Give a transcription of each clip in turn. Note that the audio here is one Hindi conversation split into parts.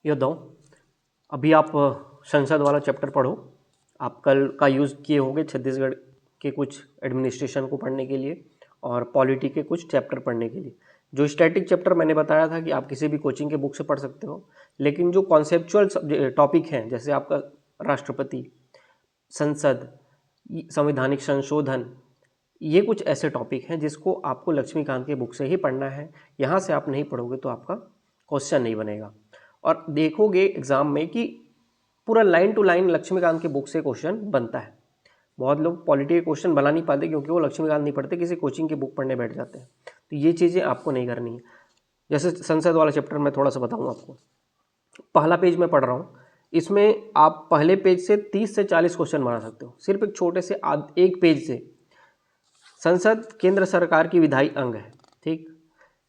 योद्धाओं, अभी आप संसद वाला चैप्टर पढ़ो। आप कल का यूज़ किए होंगे छत्तीसगढ़ के कुछ एडमिनिस्ट्रेशन को पढ़ने के लिए और पॉलिटी के कुछ चैप्टर पढ़ने के लिए। जो स्टैटिक चैप्टर मैंने बताया था कि आप किसी भी कोचिंग के बुक से पढ़ सकते हो, लेकिन जो कॉन्सेप्चुअल टॉपिक हैं जैसे आपका राष्ट्रपति, संसद, संवैधानिक संशोधन, ये कुछ ऐसे टॉपिक हैं जिसको आपको लक्ष्मीकांत के बुक से ही पढ़ना है। यहाँ से आप नहीं पढ़ोगे तो आपका क्वेश्चन नहीं बनेगा। और देखोगे एग्ज़ाम में कि पूरा लाइन टू लाइन लक्ष्मीकांत के बुक से क्वेश्चन बनता है। बहुत लोग पॉलिटी के क्वेश्चन बना नहीं पाते क्योंकि वो लक्ष्मीकांत नहीं पढ़ते, किसी कोचिंग की बुक पढ़ने बैठ जाते हैं। तो ये चीज़ें आपको नहीं करनी है। जैसे संसद वाला चैप्टर मैं थोड़ा सा बताऊँ आपको। पहला पेज मैं पढ़ रहा हूँ, इसमें आप पहले पेज से 30 से 40 क्वेश्चन बना सकते हो, सिर्फ एक छोटे से एक पेज से। संसद केंद्र सरकार की विधायी अंग है, ठीक।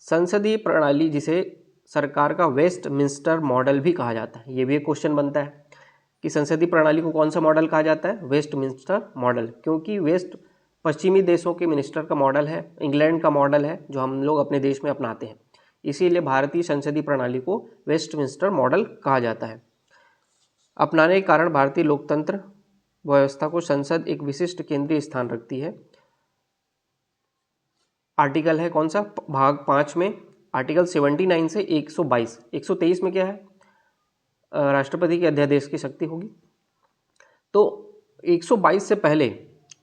संसदीय प्रणाली जिसे सरकार का वेस्टमिंस्टर मॉडल भी कहा जाता है, ये भी एक क्वेश्चन बनता है कि संसदीय प्रणाली को कौन सा मॉडल कहा जाता है, वेस्टमिंस्टर मॉडल, क्योंकि वेस्ट पश्चिमी देशों के मिनिस्टर का मॉडल है, इंग्लैंड का मॉडल है जो हम लोग अपने देश में अपनाते हैं, इसीलिए भारतीय संसदीय प्रणाली को वेस्टमिंस्टर मॉडल कहा जाता है। अपनाने के कारण भारतीय लोकतंत्र व्यवस्था को संसद एक विशिष्ट केंद्रीय स्थान रखती है। आर्टिकल है कौन सा, भाग 5 में आर्टिकल 79 से 122। 123 में क्या है, राष्ट्रपति के अध्यादेश की शक्ति होगी। तो 122 से पहले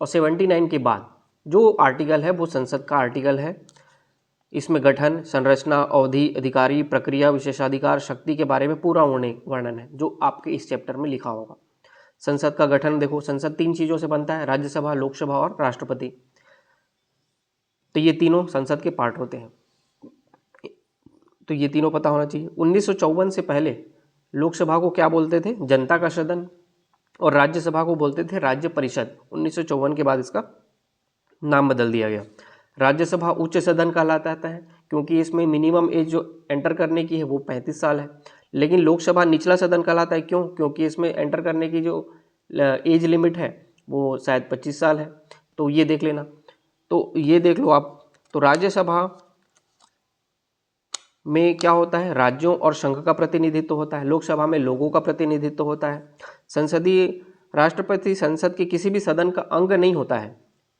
और 79 के बाद जो आर्टिकल है वो संसद का आर्टिकल है। इसमें गठन, संरचना, अवधि, अधिकारी, प्रक्रिया, विशेषाधिकार, शक्ति के बारे में पूरा वर्णन है जो आपके इस चैप्टर में लिखा होगा। संसद का गठन देखो, संसद 3 चीज़ों से बनता है, राज्यसभा, लोकसभा और राष्ट्रपति। तो ये तीनों संसद के पार्ट होते हैं, तो ये तीनों पता होना चाहिए। 1954 से पहले लोकसभा को क्या बोलते थे, जनता का सदन, और राज्यसभा को बोलते थे राज्य परिषद। 1954 के बाद इसका नाम बदल दिया गया। राज्यसभा उच्च सदन कहलाता है क्योंकि इसमें मिनिमम एज जो एंटर करने की है वो 35 साल है। लेकिन लोकसभा निचला सदन कहलाता है, क्यों, क्योंकि इसमें एंटर करने की जो एज लिमिट है वो शायद 25 साल है। तो ये देख लेना, तो ये देख लो आप। तो राज्यसभा में क्या होता है, राज्यों और संघ का प्रतिनिधित्व होता है। लोकसभा में लोगों का प्रतिनिधित्व होता है। संसदीय राष्ट्रपति संसद के किसी भी सदन का अंग नहीं होता है,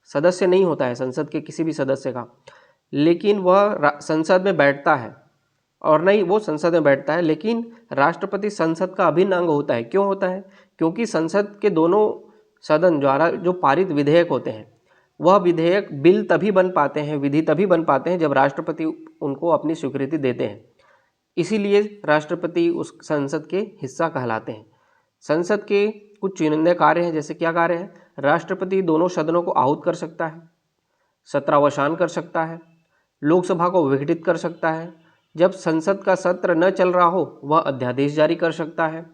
सदस्य नहीं होता है संसद के किसी भी सदस्य का, लेकिन वह संसद में बैठता है, और नहीं वो संसद में बैठता है, लेकिन राष्ट्रपति संसद का अभिन्न अंग होता है। क्यों होता है, क्योंकि संसद के दोनों सदन द्वारा जो पारित विधेयक होते हैं वह विधेयक बिल तभी बन पाते हैं, विधि तभी बन पाते हैं जब राष्ट्रपति उनको अपनी स्वीकृति देते हैं। इसीलिए राष्ट्रपति उस संसद के हिस्सा कहलाते हैं। संसद के कुछ चुनिंदा कार्य हैं, जैसे क्या कार्य है, राष्ट्रपति दोनों सदनों को आहूत कर सकता है, सत्रावसान कर सकता है, लोकसभा को विघटित कर सकता है, जब संसद का सत्र न चल रहा हो वह अध्यादेश जारी कर सकता है।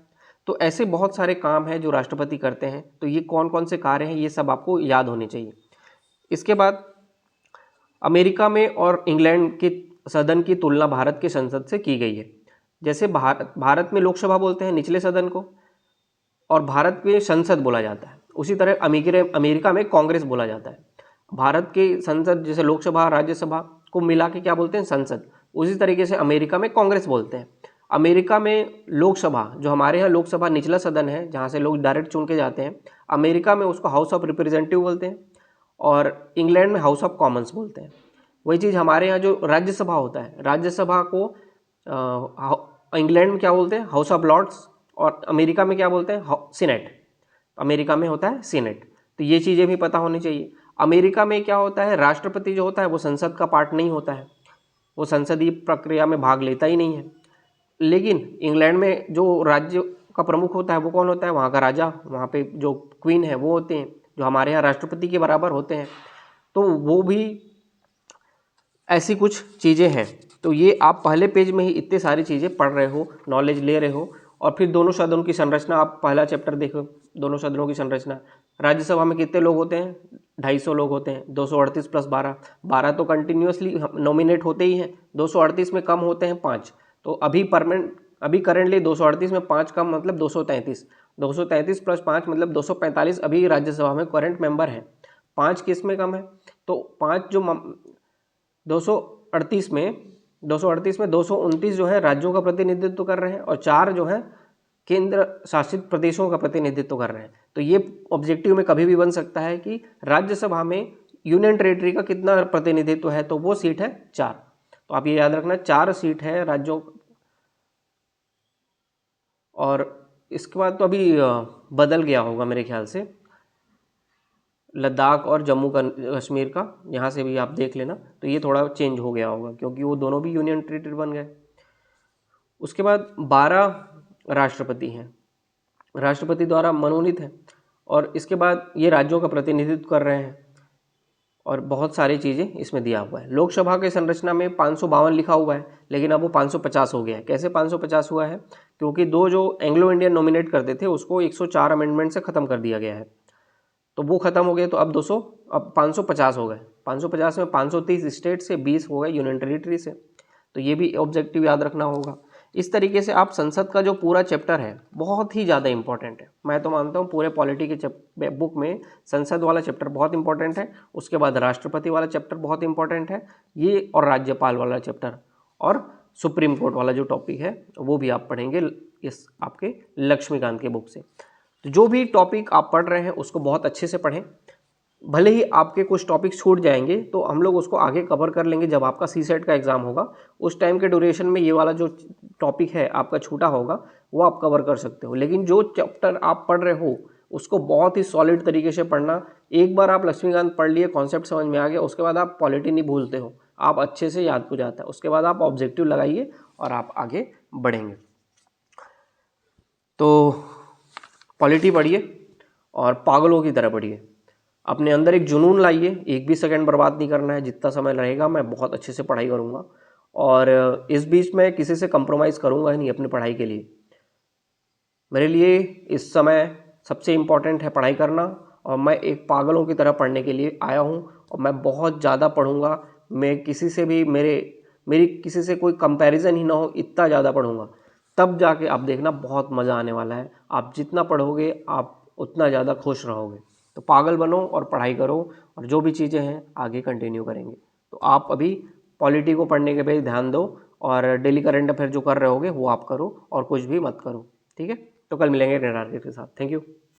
तो ऐसे बहुत सारे काम हैं जो राष्ट्रपति करते हैं। तो ये कौन कौन से कार्य हैं ये सब आपको याद होने चाहिए। इसके बाद अमेरिका में और इंग्लैंड के सदन की तुलना भारत के संसद से की गई है। जैसे भारत में लोकसभा बोलते हैं निचले सदन को, और भारत में संसद बोला जाता है। उसी तरह अमेरिका में कांग्रेस बोला जाता है। भारत के संसद जैसे लोकसभा, राज्यसभा को मिला के क्या बोलते हैं, संसद। उसी तरीके से अमेरिका में कांग्रेस बोलते हैं। अमेरिका में लोकसभा, जो हमारे यहाँ लोकसभा निचला सदन है जहाँ से लोग डायरेक्ट चुन के जाते हैं, अमेरिका में उसको हाउस ऑफ रिप्रेजेंटेटिव बोलते हैं, और इंग्लैंड में हाउस ऑफ कॉमन्स बोलते हैं। वही चीज़ हमारे यहाँ जो राज्यसभा होता है, राज्यसभा को इंग्लैंड में क्या बोलते हैं, हाउस ऑफ लॉर्ड्स, और अमेरिका में क्या बोलते हैं, सीनेट। अमेरिका में होता है सीनेट। तो ये चीज़ें भी पता होनी चाहिए। अमेरिका में क्या होता है, राष्ट्रपति जो होता है वो संसद का पार्ट नहीं होता है, वो संसदीय प्रक्रिया में भाग लेता ही नहीं है। लेकिन इंग्लैंड में जो राज्य का प्रमुख होता है वो कौन होता है, वहाँ का राजा, वहाँ पे जो क्वीन है वो होते हैं, जो हमारे यहाँ राष्ट्रपति के बराबर होते हैं। तो वो भी ऐसी कुछ चीज़ें हैं। तो ये आप पहले पेज में ही इतने सारी चीज़ें पढ़ रहे हो, नॉलेज ले रहे हो। और फिर दोनों सदनों की संरचना, आप पहला चैप्टर देखो, दोनों सदनों की संरचना। राज्यसभा में कितने लोग होते हैं, 250 लोग होते हैं, 238 प्लस 12, 12 तो कंटिन्यूसली नॉमिनेट होते ही हैं, 238 में कम होते हैं 5। तो अभी करेंटली 238 में 5 कम मतलब 233, 233 प्लस 5 मतलब 245 अभी राज्यसभा में करंट मेंबर हैं। 5 किस में कम है, तो 5 जो 238 में 238 में 229 जो है राज्यों का प्रतिनिधित्व कर रहे हैं और 4 जो है केंद्र शासित प्रदेशों का प्रतिनिधित्व कर रहे हैं। तो ये ऑब्जेक्टिव में कभी भी बन सकता है कि राज्यसभा में यूनियन टेरिटरी का कितना प्रतिनिधित्व है, तो वो सीट है 4। तो आप ये याद रखना 4 सीट है राज्यों। और इसके बाद तो अभी बदल गया होगा मेरे ख्याल से, लद्दाख और जम्मू कश्मीर का, यहाँ से भी आप देख लेना, तो ये थोड़ा चेंज हो गया होगा क्योंकि वो दोनों भी यूनियन टेरिटरी बन गए। उसके बाद 12 राष्ट्रपति हैं, राष्ट्रपति द्वारा मनोनीत है, और इसके बाद ये राज्यों का प्रतिनिधित्व कर रहे हैं और बहुत सारी चीज़ें इसमें दिया हुआ है। लोकसभा की संरचना में 552 लिखा हुआ है, लेकिन अब वो 550 हो गया है। कैसे 550 हुआ है? क्योंकि 2 जो एंग्लो इंडियन नॉमिनेट करते थे उसको 104 अमेंडमेंट से ख़त्म कर दिया गया है, तो वो ख़त्म हो गया, तो अब 550 हो गए। 550 में 530 स्टेट से, 20 हो गए यूनियन टेरिटरी से। तो ये भी ऑब्जेक्टिव याद रखना होगा। इस तरीके से आप संसद का जो पूरा चैप्टर है बहुत ही ज़्यादा इंपॉर्टेंट है। मैं तो मानता हूँ पूरे पॉलिटी के बुक में संसद वाला चैप्टर बहुत इंपॉर्टेंट है, उसके बाद राष्ट्रपति वाला चैप्टर बहुत इंपॉर्टेंट है, ये और राज्यपाल वाला चैप्टर, और सुप्रीम कोर्ट वाला जो टॉपिक है वो भी आप पढ़ेंगे इस आपके लक्ष्मीकांत के बुक से। तो जो भी टॉपिक आप पढ़ रहे हैं उसको बहुत अच्छे से पढ़ें। भले ही आपके कुछ टॉपिक छूट जाएंगे तो हम लोग उसको आगे कवर कर लेंगे जब आपका सीसेट का एग्ज़ाम होगा। उस टाइम के ड्यूरेशन में ये वाला जो टॉपिक है आपका छूटा होगा वो आप कवर कर सकते हो। लेकिन जो चैप्टर आप पढ़ रहे हो उसको बहुत ही सॉलिड तरीके से पढ़ना। एक बार आप लक्ष्मीकांत पढ़ लिए, कॉन्सेप्ट समझ में आ गया, उसके बाद आप पॉलिटी नहीं भूलते हो, आप अच्छे से याद हो जाता है। उसके बाद आप ऑब्जेक्टिव लगाइए और आप आगे बढ़ेंगे। तो पॉलिटी पढ़िए और पागलों की तरह पढ़िए, अपने अंदर एक जुनून लाइए, एक भी सेकंड बर्बाद नहीं करना है। जितना समय रहेगा मैं बहुत अच्छे से पढ़ाई करूँगा और इस बीच में किसी से कंप्रोमाइज़ करूँगा ही नहीं अपनी पढ़ाई के लिए। मेरे लिए इस समय सबसे इम्पॉर्टेंट है पढ़ाई करना, और मैं एक पागलों की तरह पढ़ने के लिए आया हूँ और मैं बहुत ज़्यादा पढ़ूँगा। मैं किसी से भी मेरी किसी से कोई कंपैरिजन ही ना हो, इतना ज़्यादा पढ़ूँगा। तब जाके आप देखना बहुत मज़ा आने वाला है। आप जितना पढ़ोगे आप उतना ज़्यादा खुश रहोगे। तो पागल बनो और पढ़ाई करो, और जो भी चीज़ें हैं आगे कंटिन्यू करेंगे। तो आप अभी पॉलिटी को पढ़ने के पे ध्यान दो और डेली करंट अफेयर जो कर रहे होगे वो आप करो और कुछ भी मत करो, ठीक है। तो कल मिलेंगे नए टारगेट के साथ। Thank you.